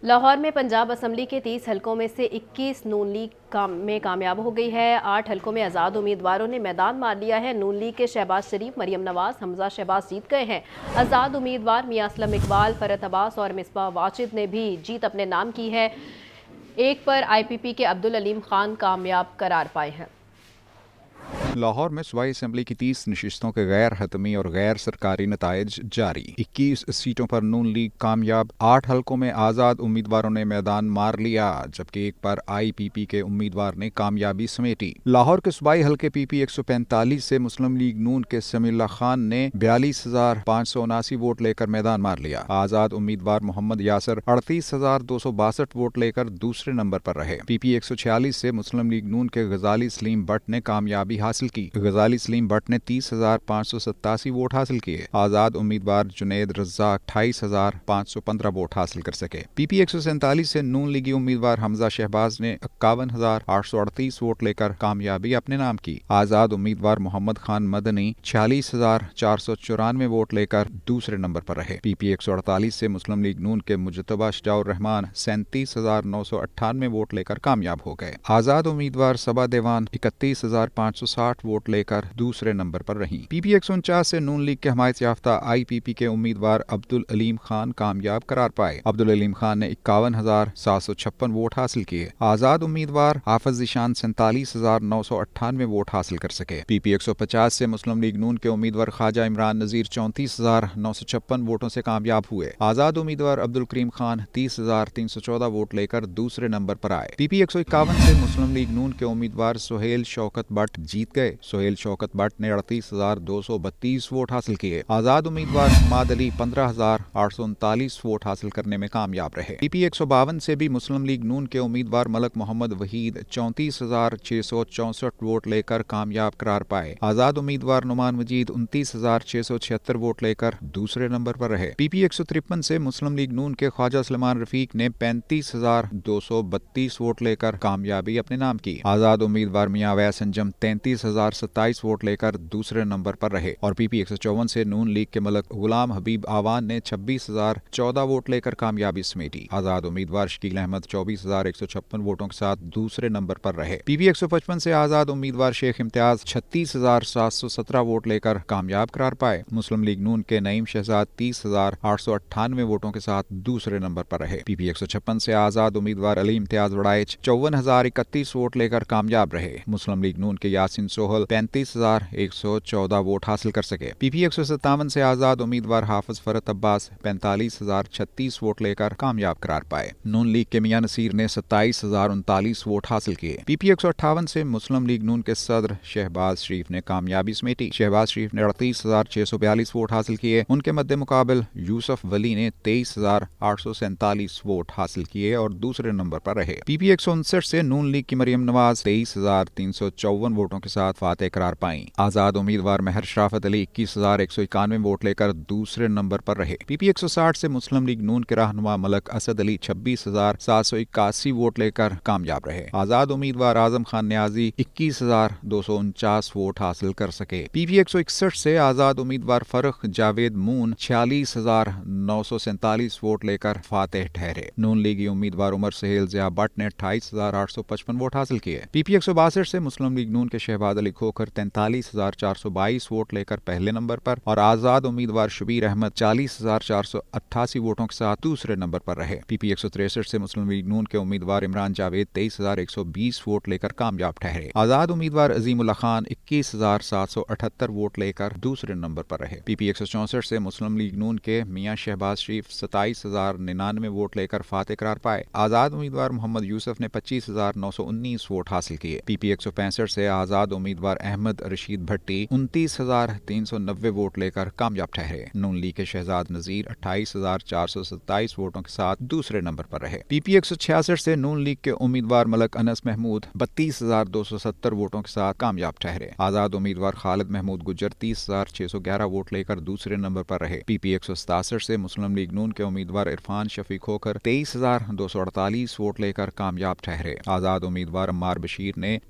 لاہور میں پنجاب اسمبلی کے 30 حلقوں میں سے 21 نون لیگ میں کامیاب ہو گئی ہے۔ 8 حلقوں میں آزاد امیدواروں نے میدان مار لیا ہے۔ نون لیگ کے شہباز شریف، مریم نواز، حمزہ شہباز جیت گئے ہیں۔ آزاد امیدوار میاں اسلم اقبال، فرحت عباس اور مصباح واجد نے بھی جیت اپنے نام کی ہے۔ ایک پر آئی پی پی کے عبدالعلیم خان کامیاب قرار پائے ہیں۔ لاہور میں صوبائی اسمبلی کی 30 نشستوں کے غیر حتمی اور غیر سرکاری نتائج جاری۔ 21 سیٹوں پر نون لیگ کامیاب، 8 حلقوں میں آزاد امیدواروں نے میدان مار لیا، جبکہ ایک پر آئی پی پی کے امیدوار نے کامیابی سمیٹی۔ لاہور کے صوبائی حلقے پی پی 145 سے مسلم لیگ نون کے سمیع اللہ خان نے 42,579 ووٹ لے کر میدان مار لیا۔ آزاد امیدوار محمد یاسر 38,262 ووٹ لے کر دوسرے نمبر پر رہے۔ پی پی 146 سے مسلم لیگ نون کے غزالی سلیم بٹ نے کامیابی حاصل کی۔ غزالی سلیم بٹ نے 30,587 ووٹ حاصل کیے۔ آزاد امیدوار جنید رزاق 28,515 ووٹ حاصل کر سکے۔ پی پی 147 سے نون لیگی امیدوار حمزہ شہباز نے 51,838 ووٹ لے کر کامیابی اپنے نام کی۔ آزاد امیدوار محمد خان مدنی 46,494 ووٹ لے کر دوسرے نمبر پر رہے۔ پی پی 148 سے مسلم لیگ نون کے مجتبیٰ شجاع الرحمان 37,998 ووٹ لے کر کامیاب ہو گئے۔ آزاد امیدوار صبا دیوان 31,560 ووٹ لے کر دوسرے نمبر پر رہیں۔ پی پی 149 سے نون لیگ کے حمایت یافتہ آئی پی پی کے امیدوار عبدالعلیم خان کامیاب قرار پائے۔ عبدالعلیم خان نے 51,756 ووٹ حاصل کیے۔ آزاد امیدوار حافظ ذیشان 47,998 ووٹ حاصل کر سکے۔ پی پی 150 سے مسلم لیگ نون کے امیدوار خواجہ عمران نذیر 34,956 ووٹوں سے کامیاب ہوئے۔ آزاد امیدوار عبدالکریم خان 30,314 ووٹ لے کر دوسرے نمبر پر آئے۔ پی پی 151 سے مسلم لیگ نون کے امیدوار سہیل شوکت بٹ جیت گئے۔ سہیل شوکت بٹ نے 38,232 ووٹ حاصل کیے۔ آزاد امیدوار حماد علی 15,839 ووٹ حاصل کرنے میں کامیاب رہے۔ پی پی 152 سے بھی مسلم لیگ نون کے امیدوار ملک محمد وحید 34,664 ووٹ لے کر کامیاب قرار پائے۔ آزاد امیدوار نعمان مجید 29,676 ووٹ لے کر دوسرے نمبر پر رہے۔ پی پی 153 سے مسلم لیگ نون کے خواجہ سلیمان رفیق نے 35,232 ووٹ لے کر کامیابی اپنے نام کی۔ آزاد امیدوار میاں اویس انجم 33,027 ووٹ لے کر دوسرے نمبر پر رہے اور پی پی 154 سے نون لیگ کے ملک غلام حبیب آوان نے 26,014 ووٹ لے کر کامیابی سمیٹی۔ آزاد امیدوار شکیل احمد 24,156 ووٹوں کے ساتھ دوسرے نمبر پر رہے۔ پی پی 155 سے آزاد امیدوار شیخ امتیاز 36,717 ووٹ لے کر کامیاب قرار پائے۔ مسلم لیگ نون کے نعیم شہزاد 30,898 ووٹوں کے ساتھ دوسرے نمبر پر رہے۔ پی پی 156 سے آزاد امیدوار علی امتیاز وڑائچ 54,031 ووٹ لے کر کامیاب رہے۔ مسلم لیگ نون کے یاسین سوہل 35,114 ووٹ حاصل کر سکے۔ پی پی 157 سے آزاد امیدوار حافظ فرحت عباس 45,036 ووٹ لے کر کامیاب قرار پائے۔ نون لیگ کے میاں نصیر نے 27,039 ووٹ حاصل کیے۔ پی پی 158 سے مسلم لیگ نون کے صدر شہباز شریف نے کامیابی سمیٹی۔ شہباز شریف نے 38,642 ووٹ حاصل کیے۔ ان کے مد مقابل یوسف ولی نے 23,847 ووٹ حاصل کیے اور دوسرے نمبر پر رہے۔ پی پی 159 سے نون لیگ کی مریم نواز 23,354 ووٹوں کے ساتھ فاتح قرار پائیں۔ آزاد امیدوار مہر شرافت علی 21,191 ووٹ لے کر دوسرے نمبر پر رہے۔ پی پی 160 سے مسلم لیگ نون کے رہنما ملک اسد علی 26,781 ووٹ لے کر کامیاب رہے۔ آزاد امیدوار اعظم خان نیازی 21,249 ووٹ حاصل کر سکے۔ پی پی 161 سے آزاد امیدوار فرخ جاوید مون 46,947 ووٹ لے کر فاتح ٹھہرے۔ نون لیگی امیدوار عمر سہیل ضیاء بٹ نے 28,855 ووٹ حاصل کیے۔ پی پی 162 سے مسلم لیگ نون کے شہباز علی کھوکھر 43,422 ووٹ لے کر پہلے نمبر پر اور آزاد امیدوار شبیر احمد 40,488 ووٹوں کے ساتھ دوسرے نمبر پر رہے۔ پی پی 163 سے مسلم لیگ نون کے امیدوار عمران جاوید 23,120 ووٹ لے کر کامیاب ٹھہرے۔ آزاد امیدوار عظیم اللہ خان 21,778 ووٹ لے کر دوسرے نمبر پر رہے۔ پی پی 164 سے مسلم لیگ نون کے میاں شہباز شریف 27,099 ووٹ لے کر فاتح قرار پائے۔ آزاد امیدوار محمد یوسف نے 25,919 ووٹ حاصل کیے۔ پی پی 165 سے آزاد امیدوار احمد رشید بھٹی 29,390 ووٹ لے کر کامیاب ٹھہرے۔ نون لیگ کے شہزاد نذیر 28,427 ووٹوں کے ساتھ دوسرے نمبر پر رہے۔ پی پی 166 سے نون لیگ کے امیدوار ملک انس محمود 32,270 ووٹوں کے ساتھ کامیاب ٹھہرے۔ آزاد امیدوار خالد محمود گجر 30,611 ووٹ لے کر دوسرے نمبر پر رہے۔ پی پی 167 سے مسلم لیگ نون کے امیدوار عرفان شفیق کھوکھر 23,248 ووٹ لے کر کامیاب ٹھہرے۔ آزاد امیدوار عمار بشیر نے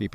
PP